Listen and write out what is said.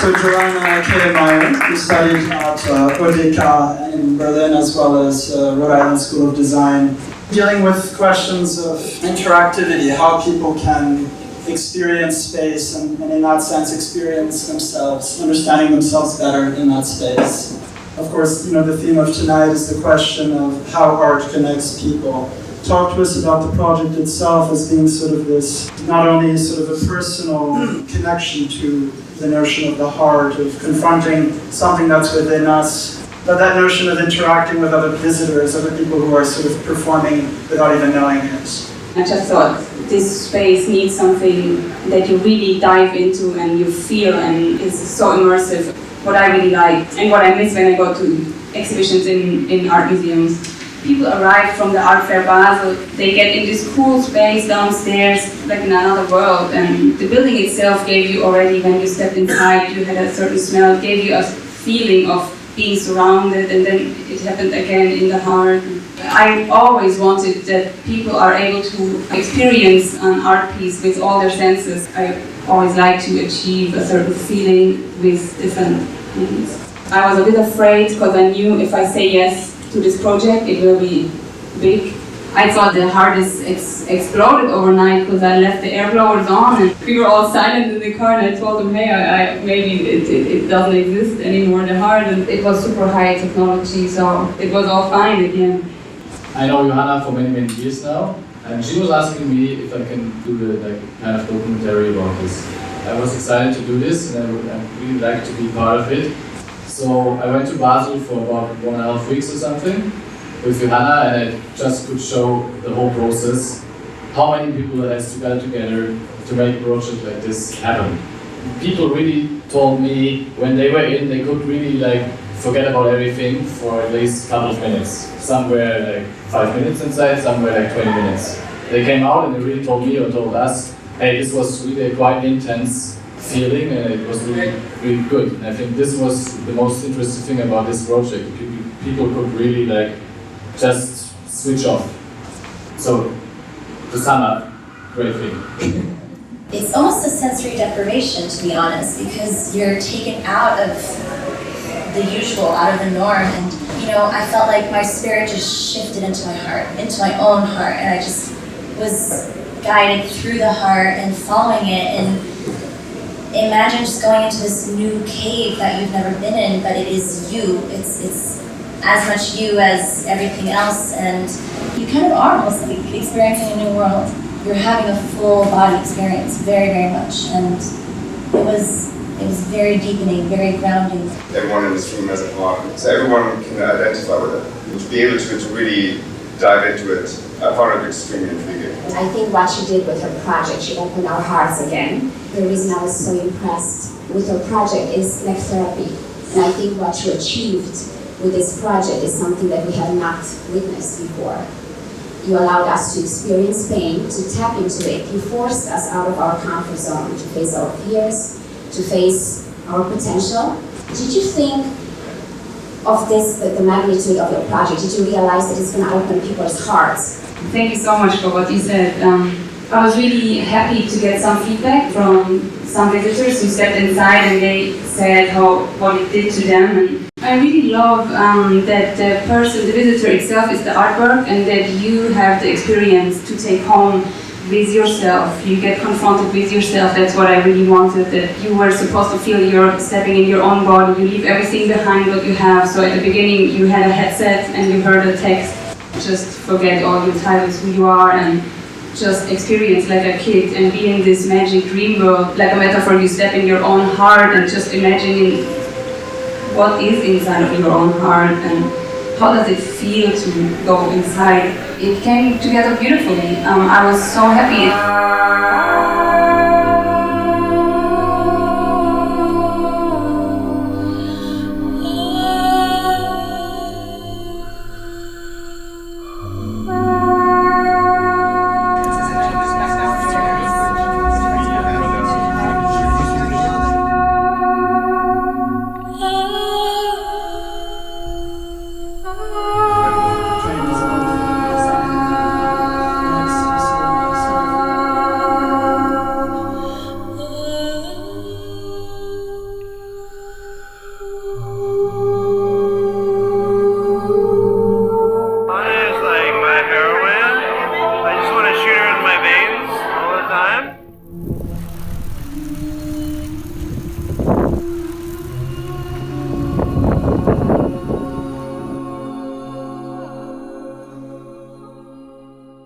to Johanna Keimeyer, who studied at UDK in Berlin as well as Rhode Island School of Design, dealing with questions of interactivity, how people can experience space and in that sense experience themselves, understanding themselves better in that space. Of course, the theme of tonight is the question of how art connects people. Talk to us about the project itself as being sort of this, not only sort of a personal connection to the notion of the heart, of confronting something that's within us, but that notion of interacting with other visitors, other people who are sort of performing without even knowing it. I just thought this space needs something that you really dive into and you feel, and it's so immersive. What I really like and what I miss when I go to exhibitions in art museums. People arrive from the Art Basel, they get in this cool space downstairs, like in another world, and the building itself gave you already, when you stepped inside, you had a certain smell, gave you a feeling of being surrounded, and then it happened again in the heart. I always wanted that people are able to experience an art piece with all their senses. I always like to achieve a certain feeling with different things. I was a bit afraid because I knew if I say yes to this project, it will be big. I thought the heart is exploded overnight because I left the air blowers on and we were all silent in the car, and I told them, hey, maybe it doesn't exist anymore, the heart, and it was super high technology, so it was all fine again. I know Johanna for many years now, and she was asking me if I can do the kind of documentary about this. I was excited to do this, and I would really like to be part of it. So I went to Basel for about 1.5 weeks or something with Johanna, and I just could show the whole process, how many people has to get together to make a project like this happen. People really told me when they were in, they could really forget about everything for at least a couple of minutes. Some were 5 minutes inside, some were 20 minutes. They came out and they really told me or told us, hey, this was really a quite intense feeling, and it was really good. And I think this was the most interesting thing about this project. People could really just switch off. So, to sum up, great thing. It's almost a sensory deprivation, to be honest, because you're taken out of the usual, out of the norm, and I felt like my spirit just shifted into my heart, into my own heart, and I just was guided through the heart and following it. And imagine just going into this new cave that you've never been in, but it is you. It's as much you as everything else, and you kind of are almost experiencing a new world. You're having a full body experience, very much, and it was very deepening, very grounding. Everyone in this room has an art, so everyone can identify with it. To be able to really dive into it, I found it extremely intriguing. I think what she did with her project, she opened our hearts again. The reason I was so impressed with her project is like therapy. And I think what you achieved with this project is something that we have not witnessed before. You allowed us to experience pain, to tap into it. You forced us out of our comfort zone, to face our fears, to face our potential. Did you think of this, the magnitude of your project? Did you realize that it's going to open people's hearts? Thank you so much for what you said. I was really happy to get some feedback from some visitors who stepped inside and they said what it did to them. And I really love that the visitor itself is the artwork, and that you have the experience to take home with yourself. You get confronted with yourself. That's what I really wanted, that you were supposed to feel you're stepping in your own body. You leave everything behind what you have. So at the beginning you had a headset and you heard a text. Just forget all your titles, who you are, and just experience like a kid and be in this magic dream world. Like a metaphor, you step in your own heart and just imagining what is inside of your own heart and how does it feel to go inside. It came together beautifully. I was so happy.